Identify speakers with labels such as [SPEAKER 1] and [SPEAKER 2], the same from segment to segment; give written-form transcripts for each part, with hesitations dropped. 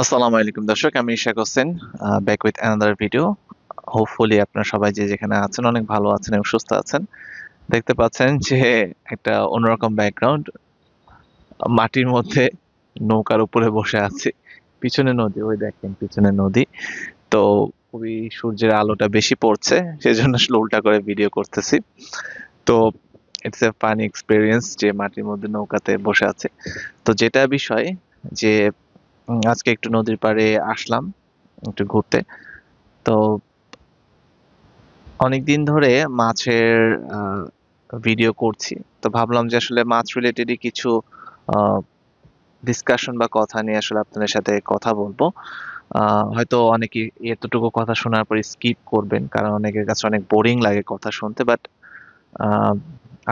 [SPEAKER 1] আসসালামু আলাইকুম দর্শক, আমি Ishaq Hossain, back with another video. Hopefully আপনারা সবাই যে যেখানে আছেন অনেক ভালো আছেন এবং সুস্থ আছেন। দেখতে পাচ্ছেন যে একটা অন্যরকম ব্যাকগ্রাউন্ড, মাটির মধ্যে নৌকার উপরে বসে আছি। পিছনে নদী, ওই দেখেন পিছনে নদী। তো খুবই সূর্যের আলোটা বেশি পড়ছে, সেজন্য আসলে উল্টা করে ভিডিও করতেছি। তো ইটস এ ফানি এক্সপিরিয়েন্স যে মাটির মধ্যে নৌকাতে বসে আছে। তো যেটা বিষয় যে আজকে একটু নদীর পাড়ে আসলাম একটু ঘুরতে। তো অনেকদিন ধরে মাছের ভিডিও করছি। তো ভাবলাম যে আসলে মাছ রিলেটেডই কিছু ডিসকাশন বা কথা নিয়ে আসলে আপনাদের সাথে কথা বলবো। হয়তো অনেকে এতটুকু কথা শোনার পর স্কিপ করবেন, কারণ অনেকের কাছে অনেক বোরিং লাগে কথা শুনতে। বাট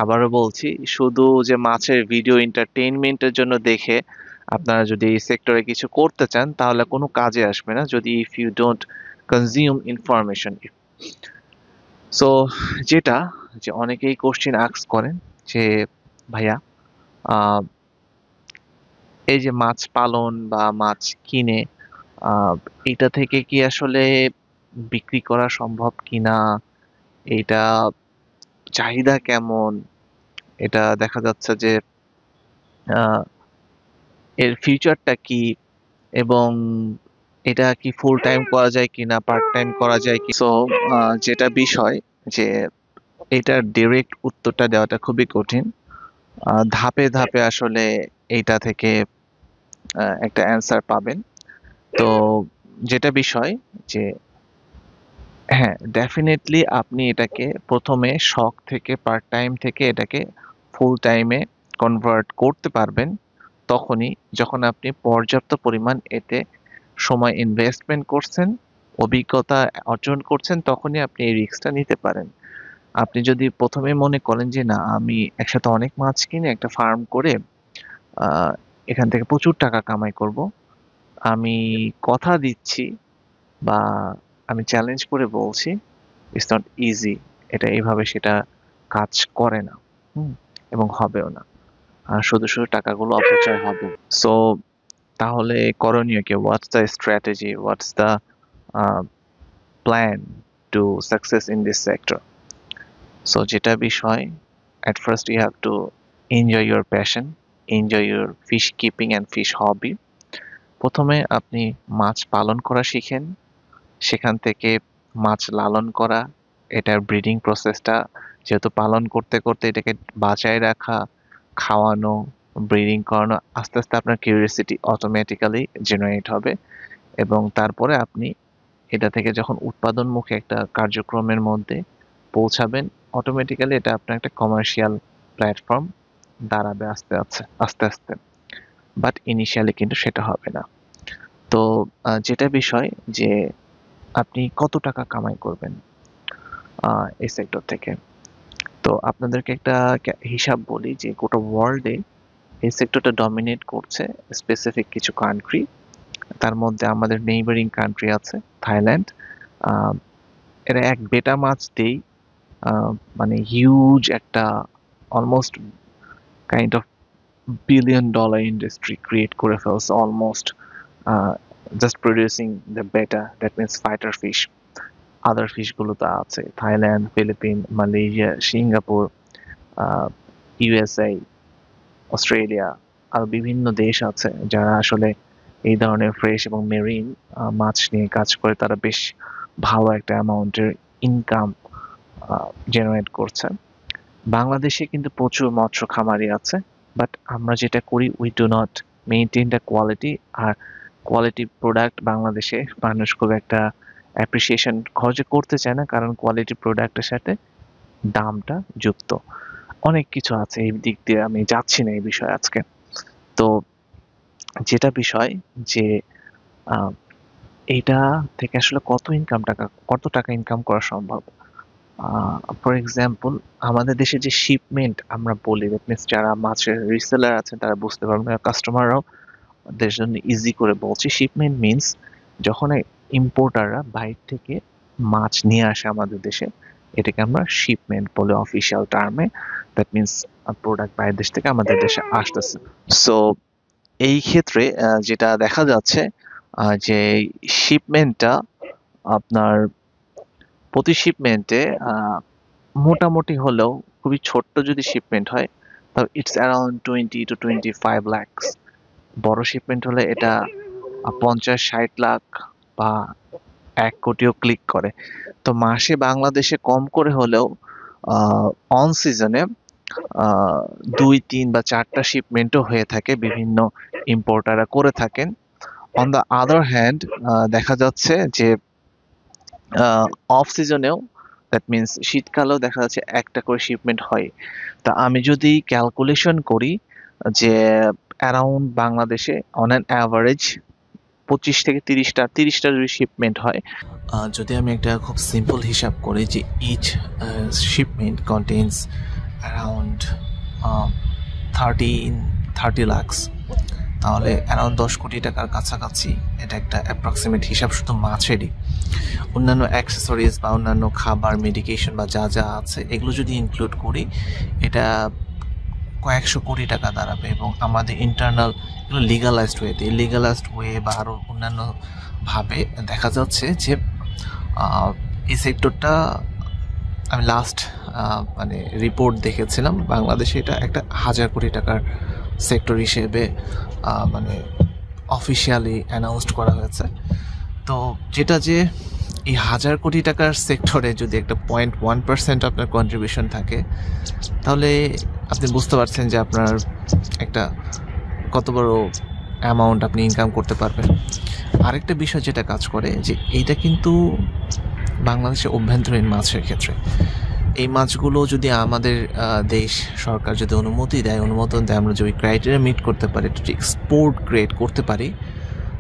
[SPEAKER 1] আবারও বলছি, শুধু যে মাছের ভিডিও এন্টারটেইনমেন্টের জন্য দেখে আপনারা যদি এই সেক্টরে কিছু করতে চান তাহলে কোনো কাজে আসবে না, যদি if you don't consume information. So যেটা যে অনেকেই কোশ্চেন আস্ক করেন যে ভাইয়া, আহ, এই যে মাছ পালন বা মাছ কিনে আহ, এটা থেকে কি আসলে বিক্রি করা সম্ভব কিনা, এটা চাহিদা কেমন, এটা দেখা যাচ্ছে যে আহ, এর ফিউচারটা কি, এবং এটা কি ফুল টাইম করা যায় কিনা, পার্ট টাইম করা যায় কি। সো যেটা বিষয় যে এটার ডিরেক্ট উত্তরটা দেওয়াটা খুবই কঠিন। ধাপে ধাপে আসলে এইটা থেকে একটা অ্যান্সার পাবেন। তো যেটা বিষয় যে হ্যাঁ, ডেফিনেটলি আপনি এটাকে প্রথমে শখ থেকে পার্ট টাইম থেকে এটাকে ফুল টাইমে কনভার্ট করতে পারবেন তখনই যখন আপনি পর্যাপ্ত পরিমাণ এতে সময় ইনভেস্টমেন্ট করছেন, অভিজ্ঞতা অর্জন করছেন, তখনই আপনি এই রিস্কটা নিতে পারেন। আপনি যদি প্রথমে মনে করেন যে না, আমি একসাথে অনেক মাছ কিনে একটা ফার্ম করে আহ, এখান থেকে প্রচুর টাকা কামাই করব, আমি কথা দিচ্ছি বা আমি চ্যালেঞ্জ করে বলছি, ইটস নট ইজি। এটা এইভাবে সেটা কাজ করে না। হুম, এবং হবেও না। আর শুধু শুধু টাকাগুলো অপচয় হবে। সো তাহলে করণীয় কি? What's the strategy, what's the plan to success in this sector? So যেটা বিষয়, at first you have to enjoy your passion, enjoy your fish keeping and fish hobby. প্রথমে আপনি মাছ পালন করা শিখেন, সেখান থেকে মাছ লালন করা, এটার ব্রিডিং প্রসেসটা, যেহেতু পালন করতে করতে এটাকে বাঁচায় রাখা, খাওয়ানো, ব্রিডিং করানো, আস্তে আস্তে আপনার কিউরিওসিটি অটোমেটিক্যালি জেনারেট হবে। এবং তারপরে আপনি এটা থেকে যখন উৎপাদনমুখী একটা কার্যক্রমের মধ্যে পৌঁছাবেন, অটোমেটিক্যালি এটা আপনার একটা কমার্শিয়াল প্ল্যাটফর্ম দাঁড়াবে আস্তে আস্তে আস্তে আস্তে। বাট ইনিশিয়ালি কিন্তু সেটা হবে না। তো যেটা বিষয় যে আপনি কত টাকা কামাই করবেন এই সেক্টর থেকে। তো আপনাদেরকে একটা হিসাব বলি যে গোটা ওয়ার্ল্ডে এই সেক্টরটা ডমিনেট করছে স্পেসিফিক কিছু কান্ট্রি। তার মধ্যে আমাদের নেইবারিং কান্ট্রি আছে থাইল্যান্ড। আহ, এরা এক বেটা মাছ দিয়েই আহ, মানে হিউজ একটা almost kind of billion dollar industry create করে ফেলছে almost, just producing the betta, that means fighter fish. Other ফিশগুলো তো আছে Thailand, Philippine, Malaysia, Singapore, USA, Australia, আর বিভিন্ন দেশ আছে যারা আসলে এই ধরনের ফ্রেশ এবং মেরিন মাছ নিয়ে কাজ করে। তারা বেশ ভালো একটা অ্যামাউন্টের ইনকাম জেনারেট করছে। বাংলাদেশে কিন্তু প্রচুর মৎস্য খামারি আছে, বাট আমরা যেটা করি, we do not maintain the quality. আর কোয়ালিটি প্রোডাক্ট বাংলাদেশে মানুষ খুব একটা অ্যাপ্রিসিয়েশন খরচ করতে চায় না, কারণ কোয়ালিটি প্রোডাক্টের সাথে দামটা যুক্ত। অনেক কিছু আছে এই দিক দিয়ে, আমি যাচ্ছি না এই বিষয়ে আজকে। তো যেটা বিষয় যে আহ, এইটা থেকে আসলে কত টাকা ইনকাম করা সম্ভব। ফর এক্সাম্পল, আমাদের দেশে যে শিপমেন্ট আমরা বলি, দ্যাট মিনস যারা মাছের রিসেলার আছেন তারা বুঝতে পারবেন, কাস্টমাররাও দের জন্য ইজি করে বলছি। শিপমেন্ট মিনস যখন ইম্পোর্টাররা বাইরে থেকে মাছ নিয়ে আসে আমাদের দেশে, এটাকে আমরা শিপমেন্ট বলে অফিসিয়াল টার্মে। দ্যাট মিনস প্রোডাক্ট বাইরের দেশ থেকে আমাদের দেশে আসতেছে। সো এই ক্ষেত্রে যেটা দেখা যাচ্ছে, যে শিপমেন্টটা আপনার প্রতি শিপমেন্টে মোটামুটি হলেও খুবই ছোট্ট যদি শিপমেন্ট হয় তাহলে ইটস অ্যারাউন্ড 20 to 25 lakhs। বড় শিপমেন্ট হলে এটা 50-60 লাখ বা 1 কোটিও ক্লিক করে। তো মাসে বাংলাদেশে কম করে হলেও অন সিজনে 2, 3 বা 4টা শিপমেন্টও হয়ে থাকে, বিভিন্ন ইম্পোর্টাররা করে থাকেন। অন দ্য আদার হ্যান্ড দেখা যাচ্ছে যে অফ সিজনেও, দ্যাট মিনস শীতকালেও দেখা যাচ্ছে একটা করে শিপমেন্ট হয়। তা আমি যদি ক্যালকুলেশন করি যে অ্যারাউন্ড বাংলাদেশে অন অ্যান অ্যাভারেজ 25 থেকে 30টা যদি শিপমেন্ট হয়, যদি আমি একটা খুব সিম্পল হিসাব করি যে each shipment contains around 30 lakhs, তাহলে অ্যারাউন্ড 10 কোটি টাকার কাছাকাছি। এটা একটা অ্যাপ্রক্সিমেট হিসাব শুধু মাছেরই। অন্যান্য অ্যাক্সেসরিজ বা অন্যান্য খাবার, মেডিকেশন বা যা যা আছে এগুলো যদি ইনক্লুড করি এটা কয়েকশো কোটি টাকা দাঁড়াবে। এবং আমাদের ইন্টারনাল লিগালাইজড ওয়েতে, ইলিগালাইজড ওয়ে বা আরও অন্যান্য ভাবে দেখা যাচ্ছে যে এই সেক্টরটা, আমি লাস্ট মানে রিপোর্ট দেখেছিলাম, বাংলাদেশে এটা একটা 1000 কোটি টাকার সেক্টর হিসেবে মানে অফিসিয়ালি অ্যানাউন্সড করা হয়েছে। তো যেটা যে এই 1000 কোটি টাকার সেক্টরে যদি একটা 0.1% আপনার কন্ট্রিবিউশন থাকে, তাহলে আপনি বুঝতে পারছেন যে আপনার একটা কত বড় অ্যামাউন্ট আপনি ইনকাম করতে পারবেন। আরেকটা বিষয় যেটা কাজ করে যে এইটা কিন্তু বাংলাদেশের অভ্যন্তরীণ মাছের ক্ষেত্রে, এই মাছগুলো যদি আমাদের দেশ সরকার যদি অনুমোদন দেয়, আমরা যদি ক্রাইটেরিয়া মিট করতে পারি, যদি এক্সপোর্ট গ্রেড করতে পারি,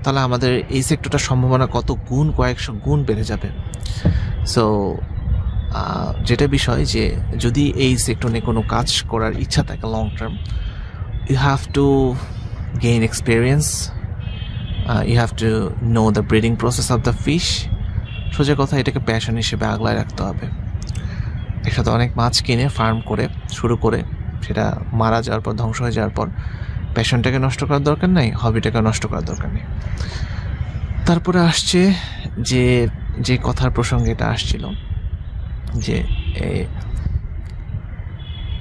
[SPEAKER 1] তাহলে আমাদের এই সেক্টরটার সম্ভাবনা কত গুণ, কয়েকশো গুণ বেড়ে যাবে। সো যেটা বিষয় যে যদি এই সেক্টর নিয়ে কোনো কাজ করার ইচ্ছা থাকে long term, you have to gain experience, you have to know the breeding process of the fish. সোজা কথা, এটাকে প্যাশন হিসেবে আগলায় রাখতে হবে। একসাথে অনেক মাছ কিনে ফার্ম করে শুরু করে সেটা মারা যাওয়ার পর, ধ্বংস হয়ে যাওয়ার পর প্যাশনটাকে নষ্ট করার দরকার নেই, হবিটাকে নষ্ট করার দরকার নেই। তারপরে আসছে যে কথার প্রসঙ্গে এটা আসছিল যে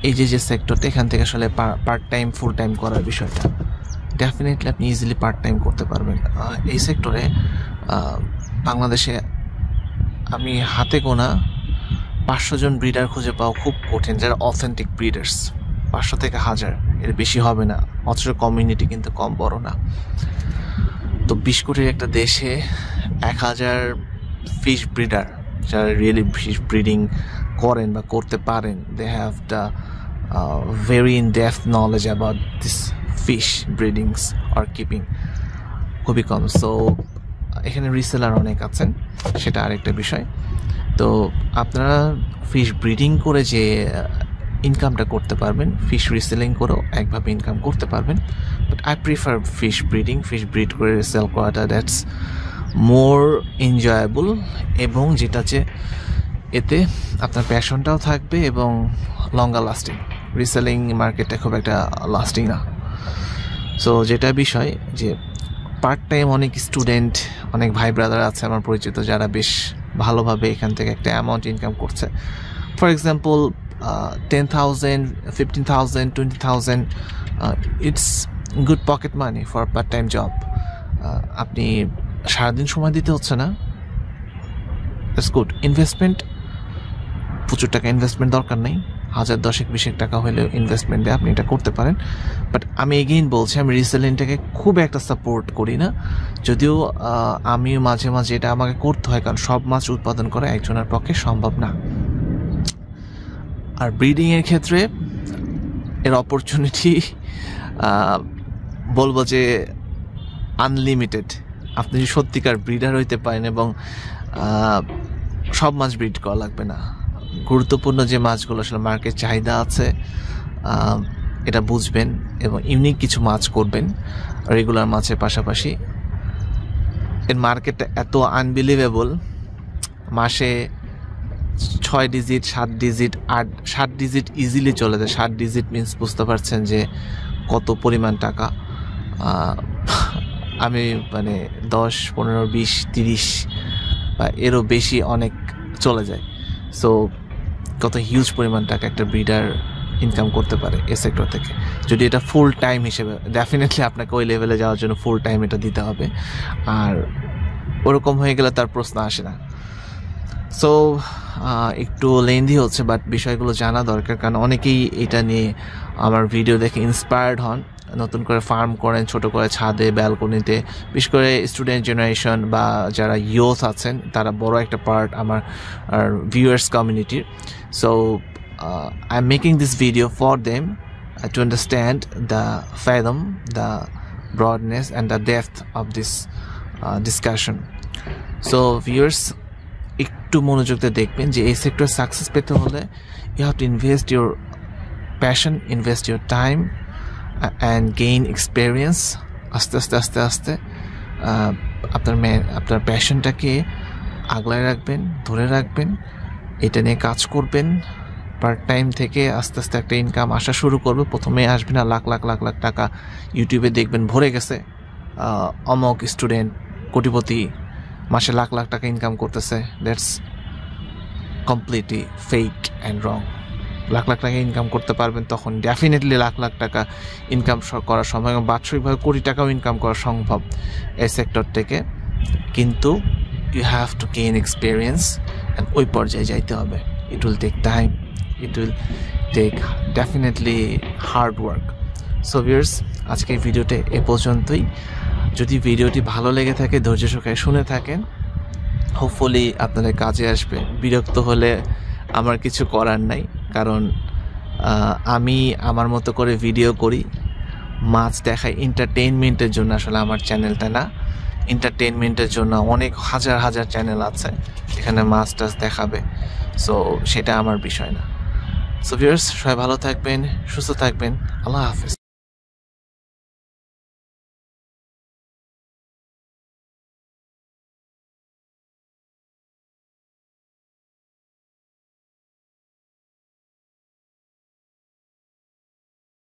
[SPEAKER 1] এই যে সেক্টরটা, এখান থেকে আসলে পার্ট টাইম ফুল টাইম করার বিষয়টা ডেফিনেটলি আপনি ইজিলি পার্ট টাইম করতে পারবেন। এই সেক্টরে বাংলাদেশে আমি হাতে গোনা 500 জন ব্রিডার খুঁজে পাওয়া খুব কঠিন, যারা অথেন্টিক ব্রিডার্স। 500 থেকে 1000, এর বেশি হবে না। অথচ কমিউনিটি কিন্তু কম বড় না। তো 20 কোটির একটা দেশে 1000 ফিশ ব্রিডার যারা রিয়েলি ফিশ ব্রিডিং করেন বা করতে পারেন, they have the very in depth knowledge about this fish breedings আর কিপিং, খুবই কম। সো এখানে রিসেলার অনেক আছেন, সেটা আরেকটা বিষয়। তো আপনারা ফিশ ব্রিডিং করে যে ইনকামটা করতে পারবেন, ফিশ রিসেলিং করেও একভাবে ইনকাম করতে পারবেন। But I prefer fish breed করে রিসেল করাটা, দ্যাটস মোর এনজয়েবল। এবং যেটা যে এতে আপনার প্যাশনটাও থাকবে এবং লঙ্গার লাস্টিং। রিসেলিং মার্কেটটা খুব একটা লাস্টিং না। সো যেটা বিষয় যে পার্ট টাইম অনেক স্টুডেন্ট, অনেক ভাই ব্রাদার আছে আমার পরিচিত যারা বেশ ভালোভাবে এখান থেকে একটা অ্যামাউন্ট ইনকাম করছে। For example 10,000, 15,000, 20,000, it's good pocket money for part time job. আপনি সারাদিন সময় দিতে হচ্ছে না, ইটস গুড ইনভেস্টমেন্ট। প্রচুর টাকা ইনভেস্টমেন্ট দরকার নেই, 1000, 10, 20 টাকা হলেও ইনভেস্টমেন্ট দিয়ে আপনি এটা করতে পারেন। বাট আমি এগেইন বলছি, আমি রিসেলিংটাকে খুব একটা সাপোর্ট করি না, যদিও আমি মাঝে মাঝে এটা আমাকে করতে হয়, কারণ সব মাছ উৎপাদন করা একজনের পক্ষে সম্ভব না। আর ব্রিডিংয়ের ক্ষেত্রে এর অপরচুনিটি বলবো যে আনলিমিটেড। আপনি যদি সত্যিকার ব্রিডার হইতে পারেন এবং সব মাছ ব্রিড করা লাগবে না, গুরুত্বপূর্ণ যে মাছগুলো আসলে মার্কেট চাহিদা আছে এটা বুঝবেন এবং ইউনিক কিছু মাছ করবেন রেগুলার মাছের পাশাপাশি। এর মার্কেটটা এত আনবিলিভেবল, মাসে 6 ডিজিট, 7 ডিজিট, 7 ডিজিট ইজিলি চলে যায়। 7 ডিজিট মিনস বুঝতে পারছেন যে কত পরিমাণ টাকা। আমি মানে 10, 15, 20, 30 বা এরও বেশি অনেক চলে যায়। সো কত হিউজ পরিমাণ টাকা একটা ব্রিডার ইনকাম করতে পারে এই সেক্টর থেকে। যদি এটা ফুল টাইম হিসেবে, ডেফিনেটলি আপনাকে ওই লেভেলে যাওয়ার জন্য ফুল টাইম এটা দিতে হবে, আর ওরকম হয়ে গেলে তার প্রশ্ন আসে না। সো একটু লেন্দি হচ্ছে, বাট বিষয়গুলো জানা দরকার, কারণ অনেকেই এটা নিয়ে আমার ভিডিও দেখে ইন্সপায়ার্ড হন, নতুন করে ফার্ম করেন, ছোট করে ছাদে, ব্যালকনিতে। বিশেষ করে স্টুডেন্ট জেনারেশন বা যারা ইয়ুথ আছেন, তারা বড় একটা পার্ট আমার ভিউয়ার্স কমিউনিটির। So I am making this video for them to understand the fathom, the broadness and the depth of this discussion. So viewers, একটু মনোযোগ দিয়ে দেখবেন যে এই সেক্টর সাকসেস পেতে হলে you have to invest your passion, invest your time and gain experience. আস্তে আস্তে আস্তে আস্তে আপনার প্যাশনটাকে আগলায় রাখবেন, ধরে রাখবেন, এটা নিয়ে কাজ করবেন। পার্ট টাইম থেকে আস্তে আস্তে একটা ইনকাম আসা শুরু করবে। প্রথমে আসবে না লাখ লাখ লাখ লাখ টাকা, ইউটিউবে দেখবেন ভরে গেছে অমক স্টুডেন্ট কোটিপতি মাসে লাখ লাখ টাকা ইনকাম করতেছে। দ্যাটস কমপ্লিটলি ফেক অ্যান্ড রং। লাখ লাখ টাকা ইনকাম করতে পারবেন তখন ডেফিনেটলি লাখ লাখ টাকা ইনকাম করা সম্ভব, এবং বাৎসরিকভাবে কোটি টাকাও ইনকাম করা সম্ভব এই সেক্টর থেকে। কিন্তু you have to gain experience and ওই পর্যায়ে যাইতে হবে। It will take time, it will take definitely hard work. So viewers, আজকের ভিডিওটা এ পর্যন্তই। যদি ভিডিওটি ভালো লেগে থাকে, ধৈর্য সহকারে শুনে থাকেন, হোপফুলি আপনাদের কাজে আসবে। বিরক্ত হলে আমার কিছু করার নাই, কারণ আমি আমার মতো করে ভিডিও করি, মাছ দেখাই এন্টারটেইনমেন্টের জন্য। আসলে আমার চ্যানেলটা না, এন্টারটেইনমেন্টের জন্য অনেক হাজার হাজার চ্যানেল আছে এখানে মাছ টাছ দেখাবে। সো সেটা আমার বিষয় না। সো ভিউয়ার্স, সবাই ভালো থাকবেন, সুস্থ থাকবেন। আল্লাহ হাফেজ।